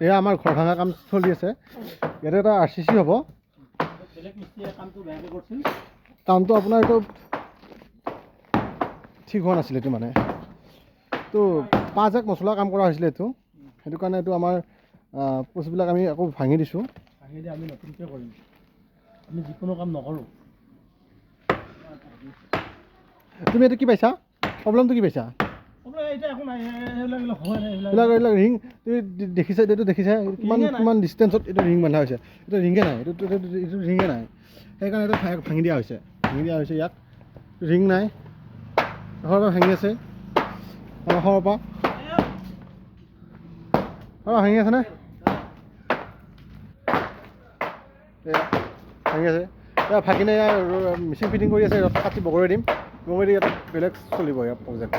এয়া আমাৰ ঘৰ ভাঙা কাম চলি আছে ইয়াতে এটা RCC হ'ব কামটো আপোনাৰ এইটো ঠিক হোৱা নাছিলে এইটো মানে তো 5 মছলা কাম কৰা হৈছিলে এইটো সেইটো কাৰণে এইটো আমাৰ পোষ্টবিলাক আমি আকৌ ভাঙি দিছোঁ ভাঙি দি আমি নতুনকৈ কৰিম আমি যিকোনো কাম নকৰোঁ তুমি এইটো কি পাইছা প্ৰব্লেমটো কি পাইছা এইবিলাক ৰিং তুমি দেখিছা এইটো দেখিছা কিমান ডিষ্টেঞ্চত এইটো ৰিং বান্ধা হৈছে এইটো ৰিঙে নাই এইটো ৰিঙে নাই সেইকাৰণে এইটো ভাঙি দিয়া হৈছে ইয়াত ৰিং নাই ঘৰৰ পৰা ভাঙি আছে আমাৰ ঘৰৰ পৰা ভাঙি আছেনে ভাঙি আছে ভাগিনে মেচিন ফিটিং কৰি আছে কাটি বগৰাই দিম বগৰাই দি ইয়াত বেলেগ চলিব ইয়াত প্ৰজেক্ট